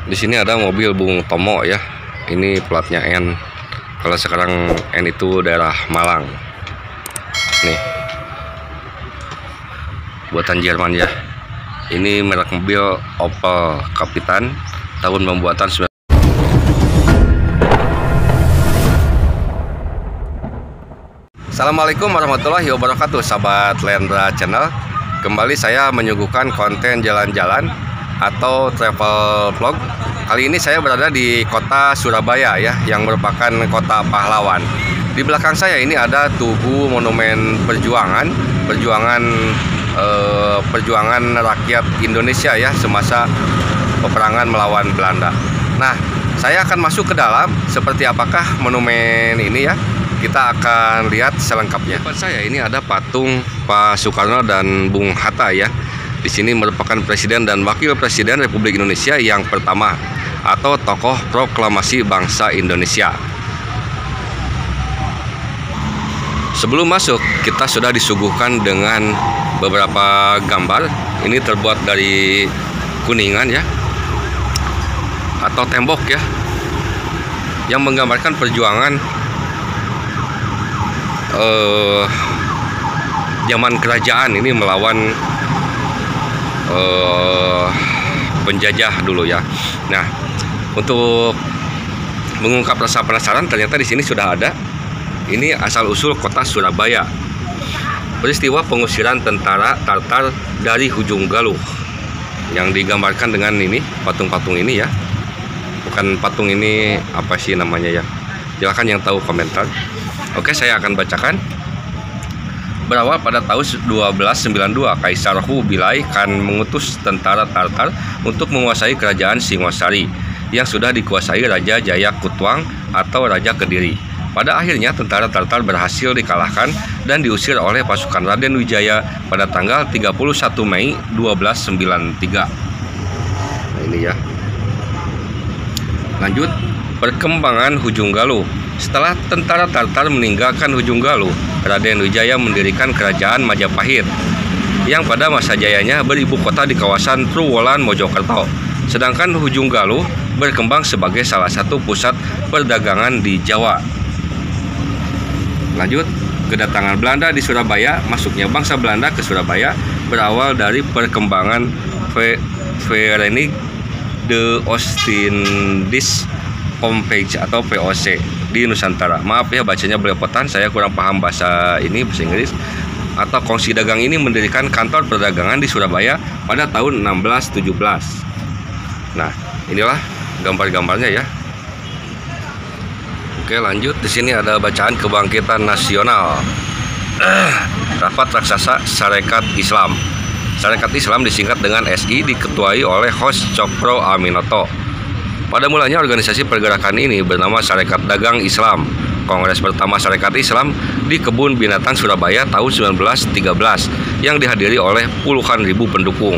Di sini ada mobil Bung Tomo ya. Ini platnya N. Kalau sekarang N itu daerah Malang. Nih. Buatan Jerman ya. Ini merek mobil Opel Kapitan, tahun pembuatan 19. Assalamualaikum warahmatullahi wabarakatuh, sahabat Lendra Channel. Kembali saya menyuguhkan konten jalan-jalan atau travel vlog. Kali ini saya berada di kota Surabaya ya, yang merupakan kota pahlawan. Di belakang saya ini ada Tugu Monumen Perjuangan rakyat Indonesia ya, semasa peperangan melawan Belanda. Nah, saya akan masuk ke dalam. Seperti apakah monumen ini ya? Kita akan lihat selengkapnya. Depan saya ini ada patung Pak Soekarno dan Bung Hatta ya. Di sini merupakan Presiden dan Wakil Presiden Republik Indonesia yang pertama, atau tokoh proklamasi bangsa Indonesia. Sebelum masuk, kita sudah disuguhkan dengan beberapa gambar. Ini terbuat dari kuningan ya, atau tembok ya, yang menggambarkan perjuangan zaman kerajaan ini melawan penjajah dulu ya. Nah, untuk mengungkap rasa penasaran, ternyata di sini sudah ada. Ini asal-usul kota Surabaya. Peristiwa pengusiran tentara Tartar dari Hujung Galuh, yang digambarkan dengan ini, patung-patung ini ya. Bukan patung ini, apa sih namanya ya? Silahkan yang tahu komentar. Oke, saya akan bacakan. Berawal pada tahun 1292, Kaisar Kubilai Khan mengutus tentara Tartar untuk menguasai kerajaan Singosari yang sudah dikuasai Raja Jayakutwang atau Raja Kediri. Pada akhirnya tentara Tartar berhasil dikalahkan dan diusir oleh pasukan Raden Wijaya pada tanggal 31 Mei 1293. Nah, ini ya. Lanjut, perkembangan Hujung Galuh. Setelah tentara Tartar meninggalkan Hujung Galuh, Raden Wijaya mendirikan kerajaan Majapahit yang pada masa jayanya beribu kota di kawasan Truwolan, Mojokerto. Sedangkan Hujung Galuh berkembang sebagai salah satu pusat perdagangan di Jawa. Lanjut, kedatangan Belanda di Surabaya. Masuknya bangsa Belanda ke Surabaya berawal dari perkembangan Verenigd de Oostindische Compagnie atau VOC di Nusantara. Maaf ya bacanya belepotan, saya kurang paham bahasa Inggris. Atau kongsi dagang ini mendirikan kantor perdagangan di Surabaya pada tahun 1617. Nah, inilah gambar-gambarnya ya. Oke, lanjut. Di sini ada bacaan Kebangkitan Nasional. Rapat Raksasa Sarekat Islam. Sarekat Islam disingkat dengan SI, diketuai oleh Hos Cokro Aminoto. Pada mulanya organisasi pergerakan ini bernama Sarekat Dagang Islam. Kongres pertama Sarekat Islam di Kebun Binatang Surabaya tahun 1913 yang dihadiri oleh puluhan ribu pendukung.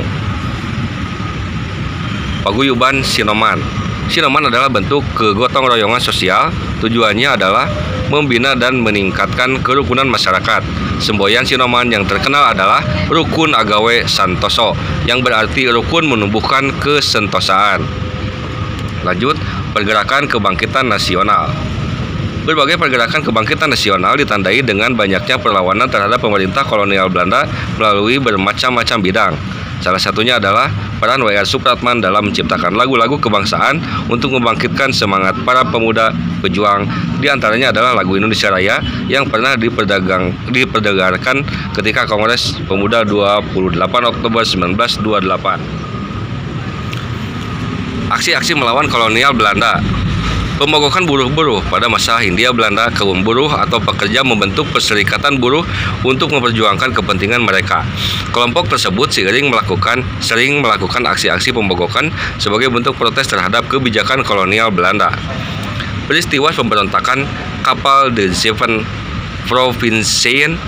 Paguyuban Sinoman. Sinoman adalah bentuk kegotong royongan sosial. Tujuannya adalah membina dan meningkatkan kerukunan masyarakat. Semboyan Sinoman yang terkenal adalah Rukun Agawe Santoso, yang berarti rukun menumbuhkan kesentosaan. Lanjut, pergerakan kebangkitan nasional. Berbagai pergerakan kebangkitan nasional ditandai dengan banyaknya perlawanan terhadap pemerintah kolonial Belanda melalui bermacam-macam bidang. Salah satunya adalah peran W.R. Supratman dalam menciptakan lagu-lagu kebangsaan untuk membangkitkan semangat para pemuda pejuang. Di antaranya adalah lagu Indonesia Raya yang pernah diperdagangkan ketika Kongres Pemuda 28 Oktober 1928. Aksi-aksi melawan kolonial Belanda. Pemogokan buruh-buruh. Pada masa Hindia Belanda, kaum buruh atau pekerja membentuk perserikatan buruh untuk memperjuangkan kepentingan mereka. Kelompok tersebut sering melakukan aksi-aksi pemogokan sebagai bentuk protes terhadap kebijakan kolonial Belanda. Peristiwa pemberontakan kapal The Seven Provinciën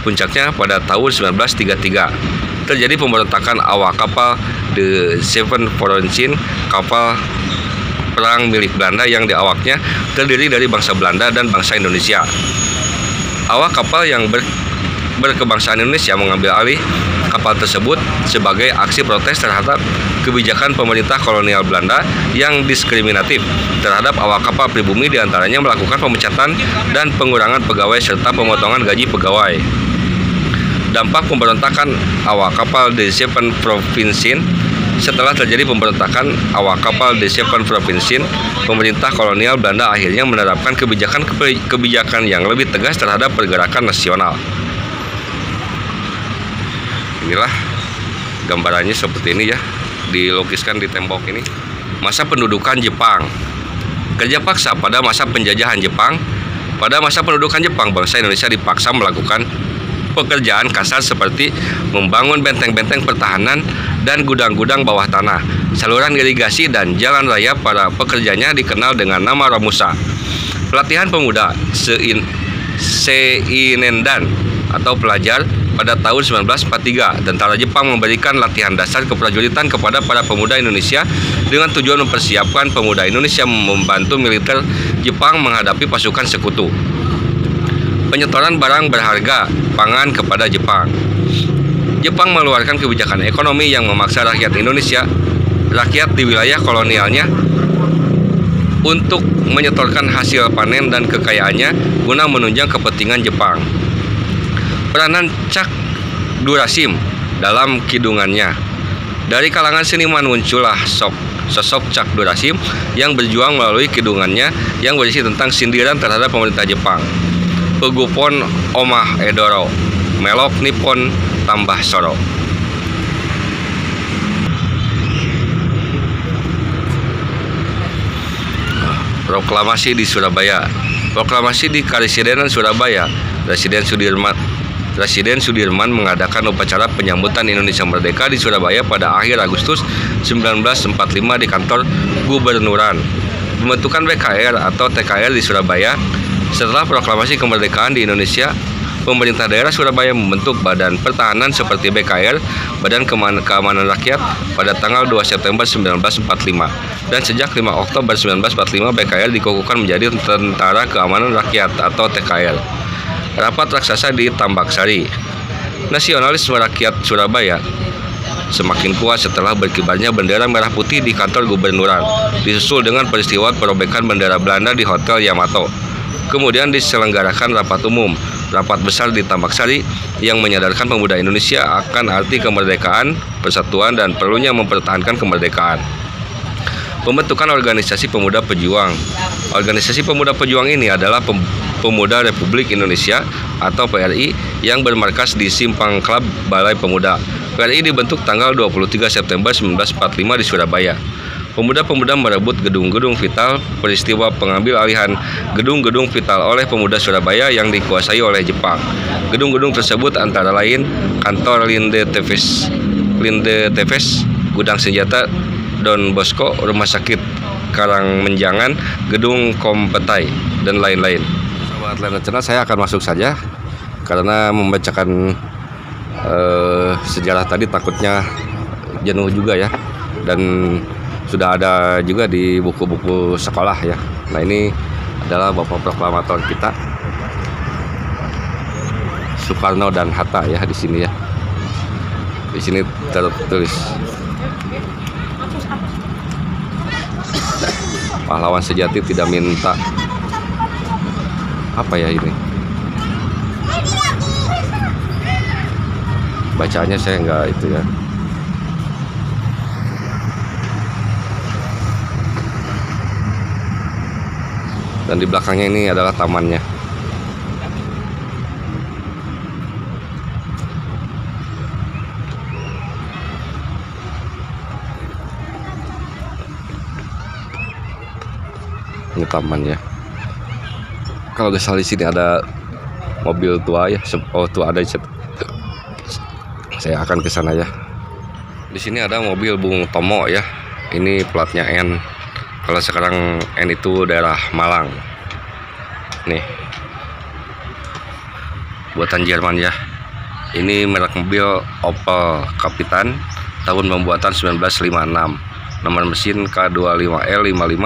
puncaknya pada tahun 1933. Terjadi pemberontakan awak kapal The Seven Provinciën, kapal perang milik Belanda yang diawaknya terdiri dari bangsa Belanda dan bangsa Indonesia. Awak kapal yang berkebangsaan Indonesia mengambil alih kapal tersebut sebagai aksi protes terhadap kebijakan pemerintah kolonial Belanda yang diskriminatif terhadap awak kapal pribumi, diantaranya melakukan pemecatan dan pengurangan pegawai serta pemotongan gaji pegawai. Dampak pemberontakan awak kapal di Zeven Provinsen. Setelah terjadi pemberontakan awak kapal di Zeven Provinsen, pemerintah kolonial Belanda akhirnya menerapkan kebijakan yang lebih tegas terhadap pergerakan nasional. Inilah gambarannya seperti ini ya, dilukiskan di tembok ini. Masa pendudukan Jepang. Kerja paksa pada masa penjajahan Jepang. Pada masa pendudukan Jepang, bangsa Indonesia dipaksa melakukan pekerjaan kasar seperti membangun benteng-benteng pertahanan dan gudang-gudang bawah tanah, saluran irigasi dan jalan raya. Para pekerjanya dikenal dengan nama Romusa. Pelatihan pemuda Seinendan atau pelajar pada tahun 1943, tentara Jepang memberikan latihan dasar keprajuritan kepada para pemuda Indonesia dengan tujuan mempersiapkan pemuda Indonesia membantu militer Jepang menghadapi pasukan sekutu. Penyetoran barang berharga pangan kepada Jepang. Jepang mengeluarkan kebijakan ekonomi yang memaksa rakyat Indonesia, rakyat di wilayah kolonialnya, untuk menyetorkan hasil panen dan kekayaannya guna menunjang kepentingan Jepang. Peranan Cak Durasim dalam kidungannya. Dari kalangan seniman muncullah sosok Cak Durasim yang berjuang melalui kidungannya yang berisi tentang sindiran terhadap pemerintah Jepang. Pegupon Omah Edoro, Melok Nippon tambah soro. Proklamasi di Surabaya. Proklamasi di Karesidenan Surabaya. Presiden Sudirman mengadakan upacara penyambutan Indonesia Merdeka di Surabaya pada akhir Agustus 1945 di kantor Gubernuran. Pembentukan BKR atau TKR di Surabaya. Setelah proklamasi kemerdekaan di Indonesia, pemerintah daerah Surabaya membentuk badan pertahanan seperti BKR, Badan Keamanan Rakyat, pada tanggal 2 September 1945. Dan sejak 5 Oktober 1945, BKR dikukuhkan menjadi Tentara Keamanan Rakyat atau TKR. Rapat raksasa di Tambak Sari. Nasionalisme rakyat Surabaya semakin kuat setelah berkibarnya bendera merah putih di kantor Gubernuran, disusul dengan peristiwa perobekan bendera Belanda di Hotel Yamato. Kemudian diselenggarakan rapat umum, rapat besar di Tambak Sari yang menyadarkan pemuda Indonesia akan arti kemerdekaan, persatuan, dan perlunya mempertahankan kemerdekaan. Pembentukan Organisasi Pemuda Pejuang. Organisasi Pemuda Pejuang ini adalah Pemuda Republik Indonesia atau PRI yang bermarkas di Simpang Klab Balai Pemuda. PRI dibentuk tanggal 23 September 1945 di Surabaya. Pemuda-pemuda merebut gedung-gedung vital. Peristiwa pengambil alihan gedung-gedung vital oleh pemuda Surabaya yang dikuasai oleh Jepang. Gedung-gedung tersebut antara lain kantor Linde Teves, gudang senjata Don Bosco, rumah sakit Karangmenjangan, gedung Kompetai, dan lain-lain. Sahabat Lencana, saya akan masuk saja karena membacakan sejarah tadi takutnya jenuh juga ya, dan sudah ada juga di buku-buku sekolah ya. Nah, ini adalah Bapak Proklamator kita, Soekarno dan Hatta ya di sini ya. Di sini tertulis pahlawan sejati tidak minta apa ya ini. Bacaannya saya enggak itu ya. Dan di belakangnya ini adalah tamannya. Ini tamannya. Kalau nggak salah di sini ada mobil tua ya. Oh, tua ada. Saya akan ke sana ya. Di sini ada mobil Bung Tomo ya. Ini platnya N. Kalau sekarang N itu daerah Malang. Nih, buatan Jerman ya. Ini merek mobil Opel Kapitan, tahun pembuatan 1956. Nomor mesin K25L55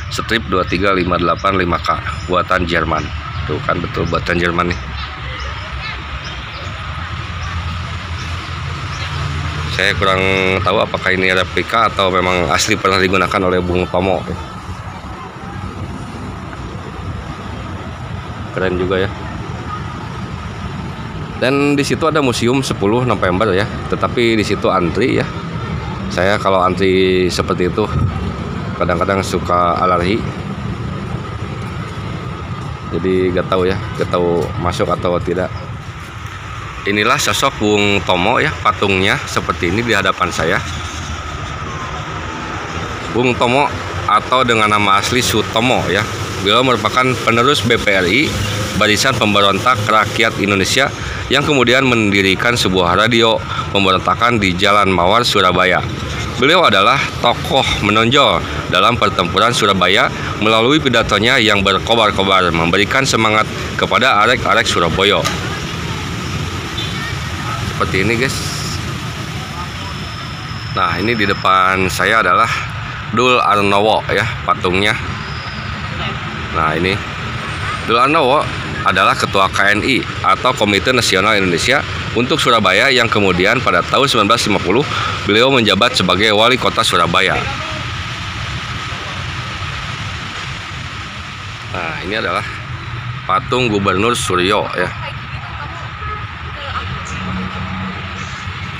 strip 23585K, buatan Jerman. Tuh kan betul buatan Jerman nih. Saya kurang tahu apakah ini replika atau memang asli pernah digunakan oleh Bung Tomo. Keren juga ya. Dan di situ ada museum 10 November ya, tetapi di situ antri ya. Saya kalau antri seperti itu kadang-kadang suka alergi. Jadi gak tahu ya, gak tahu masuk atau tidak. Inilah sosok Bung Tomo ya, patungnya seperti ini di hadapan saya. Bung Tomo atau dengan nama asli Sutomo ya. Beliau merupakan penerus BPRI, Barisan Pemberontak Rakyat Indonesia, yang kemudian mendirikan sebuah radio pemberontakan di Jalan Mawar, Surabaya. Beliau adalah tokoh menonjol dalam pertempuran Surabaya melalui pidatonya yang berkobar-kobar memberikan semangat kepada arek-arek Surabaya. Seperti ini guys. Nah, ini di depan saya adalah Dul Arnowo ya, patungnya. Nah, ini Dul Arnowo adalah ketua KNI atau Komite Nasional Indonesia untuk Surabaya, yang kemudian pada tahun 1950 beliau menjabat sebagai wali kota Surabaya. Nah, ini adalah patung Gubernur Suryo ya.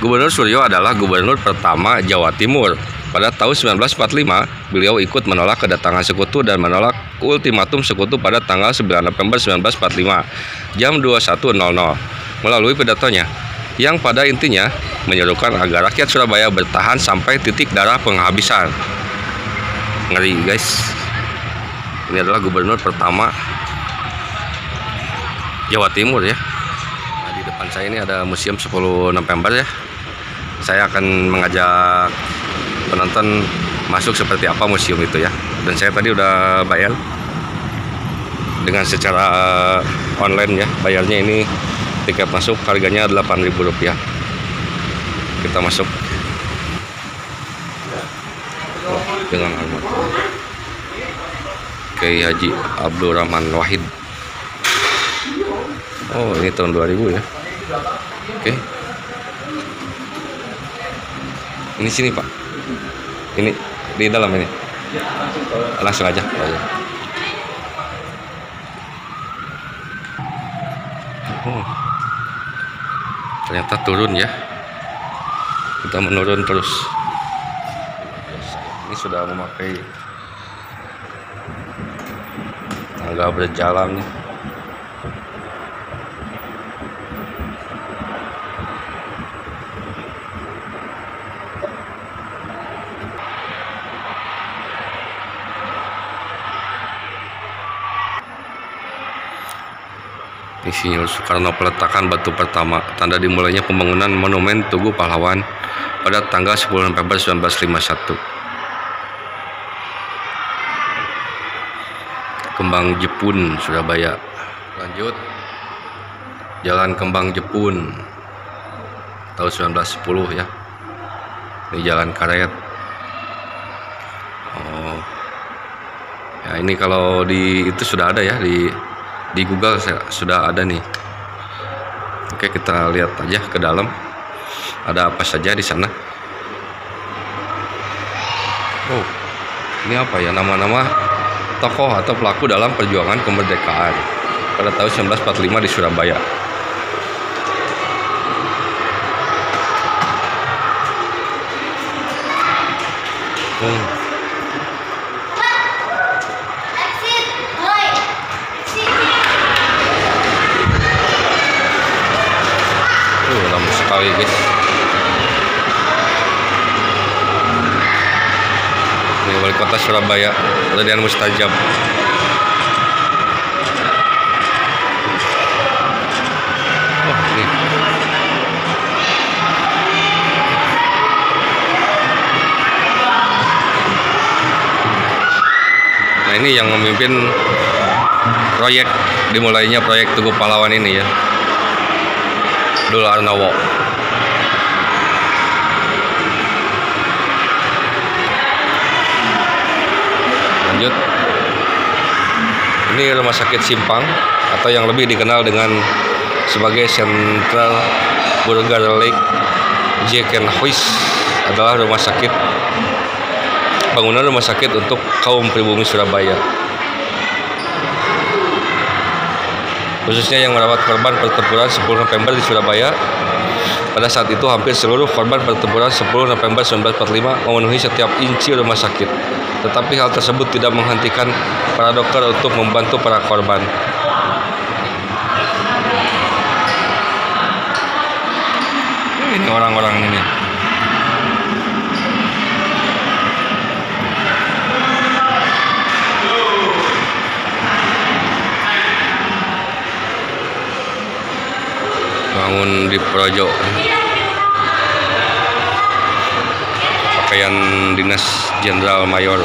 Gubernur Suryo adalah gubernur pertama Jawa Timur. Pada tahun 1945, beliau ikut menolak kedatangan sekutu dan menolak ultimatum sekutu pada tanggal 9 November 1945 jam 21.00 melalui pidatonya, yang pada intinya menyerukan agar rakyat Surabaya bertahan sampai titik darah penghabisan. Ngeri guys. Ini adalah gubernur pertama Jawa Timur ya. Nah, di depan saya ini ada museum 10 November ya. Saya akan mengajak penonton masuk seperti apa museum itu ya. Dan saya tadi udah bayar dengan secara online ya. Bayarnya ini tiket masuk harganya Rp8.000. Kita masuk dengan hormat Kiai Haji Abdurrahman Wahid. Oh, ini tahun 2000 ya. Oke. Ini sini Pak. Ini di dalam ini. Langsung aja. Oh, ternyata turun ya. Kita menurun terus. Ini sudah memakai tangga berjalan nih. Insinyur Soekarno peletakan batu pertama, tanda dimulainya pembangunan Monumen Tugu Pahlawan pada tanggal 10 November 1951. Kembang Jepun, Surabaya. Lanjut, Jalan Kembang Jepun tahun 1910 ya. Ini jalan karet. Oh, ya ini kalau di itu sudah ada ya di Google sudah ada nih. Oke, kita lihat aja ke dalam ada apa saja di sana. Oh, ini apa ya, nama-nama tokoh atau pelaku dalam perjuangan kemerdekaan pada tahun 1945 di Surabaya. Lama sekali guys. Ini wali kota Surabaya, Raden Mustajab. Oh, ini. Nah, ini yang memimpin proyek dimulainya proyek Tugu Pahlawan ini ya, Dul Arnowo. Lanjut, ini Rumah Sakit Simpang atau yang lebih dikenal dengan sebagai Central Burger Lake Ziekenhuis adalah bangunan rumah sakit untuk kaum pribumi Surabaya, khususnya yang merawat korban pertempuran 10 November di Surabaya. Pada saat itu hampir seluruh korban pertempuran 10 November 1945 memenuhi setiap inci rumah sakit. Tetapi hal tersebut tidak menghentikan para dokter untuk membantu para korban. Ini orang-orang ini. Bangun di Projo, pakaian dinas Jenderal Mayor.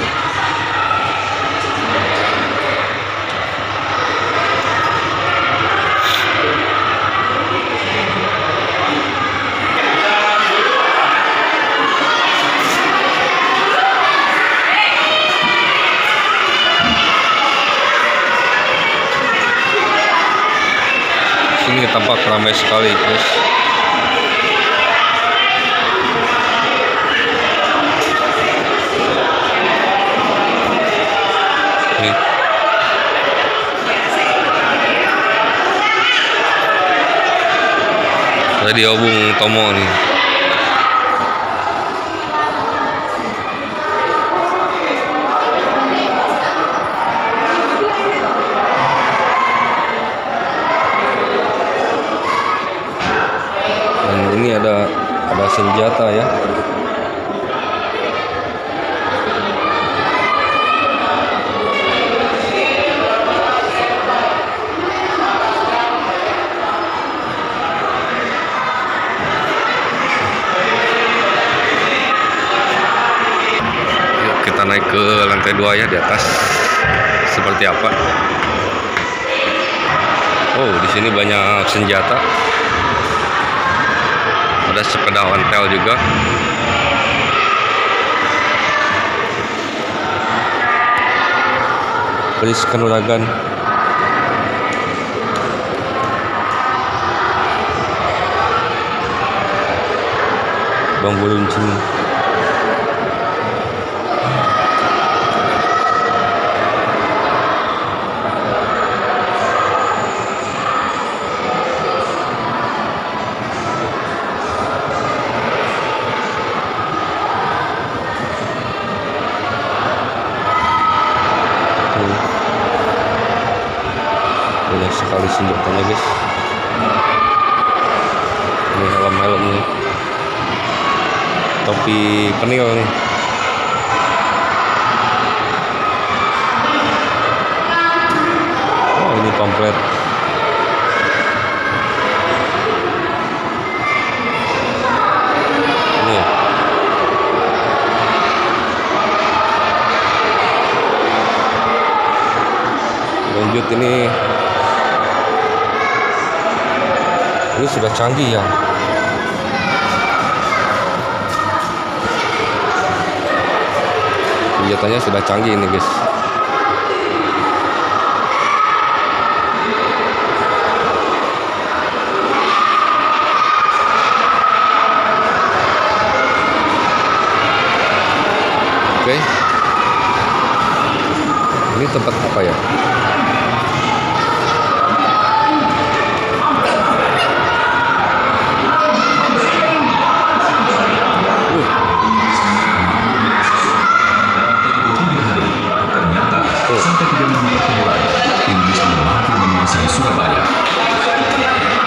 Ini tampak ramai sekali, guys. Nih. Tadi Obung Tomo nih. Ini ada senjata ya. Yuk kita naik ke lantai 2 ya, di atas seperti apa. Oh, di sini banyak senjata. Ada sepeda ontel juga. Keris Kanuragan. Bambu runcing. Banyak sekali senjatanya, guys. Ini helm nih, topi penil nih. Oh, ini pamflet. Ini ya. Lanjut, ini sudah canggih ya. Senjatanya sudah canggih ini, guys. Oke. Ini tempat apa ya? Surabaya.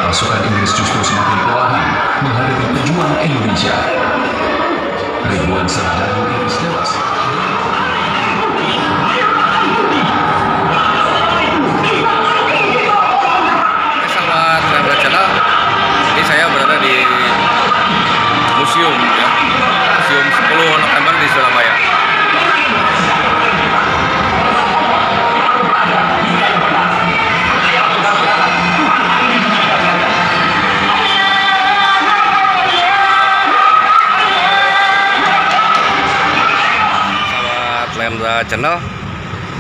Pasukan Inggris justru semakin kewalahan menghadapi pejuang Indonesia. Ribuan sarjana Inggris tewas. Sahabat Lembra Channel, ini saya berada di museum ya, Museum 10 November di Surabaya. Lembra Channel,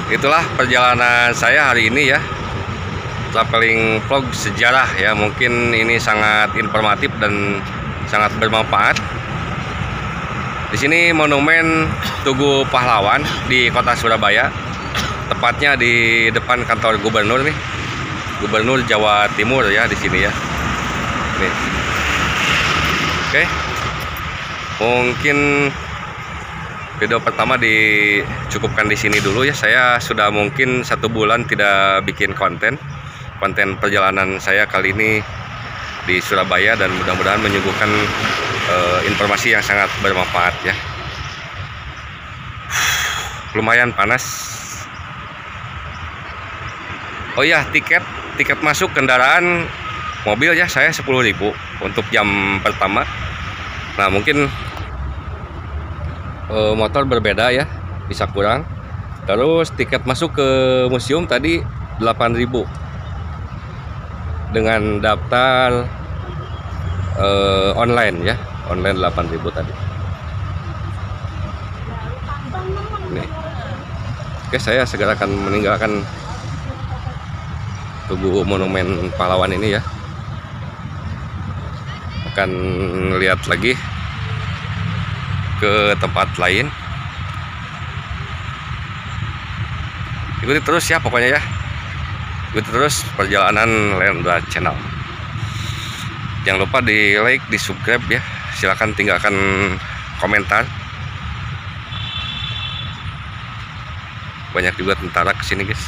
itulah perjalanan saya hari ini ya, traveling vlog sejarah ya. Mungkin ini sangat informatif dan sangat bermanfaat. Di sini monumen Tugu Pahlawan di Kota Surabaya, tepatnya di depan kantor gubernur nih, Gubernur Jawa Timur ya di sini ya. Nih. Oke, mungkin video pertama dicukupkan di sini dulu ya. Saya sudah mungkin 1 bulan tidak bikin konten perjalanan saya kali ini di Surabaya, dan mudah-mudahan menyuguhkan informasi yang sangat bermanfaat ya. Lumayan panas. Oh ya, tiket masuk kendaraan mobil ya, saya 10.000 untuk jam pertama. Nah, mungkin motor berbeda ya, bisa kurang. Terus tiket masuk ke museum tadi 8.000 dengan daftar online ya, online 8.000 tadi. Nih. Oke, saya segera akan meninggalkan Tugu Monumen Pahlawan ini ya. Akan lihat lagi ke tempat lain. Ikuti terus ya pokoknya ya. Ikuti terus perjalanan Lendra Channel. Jangan lupa di like, di subscribe ya. Silahkan tinggalkan komentar. Banyak juga tentara kesini guys.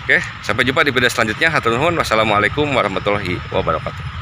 Oke, sampai jumpa di video selanjutnya. Hatur nuhun. Wassalamualaikum warahmatullahi wabarakatuh.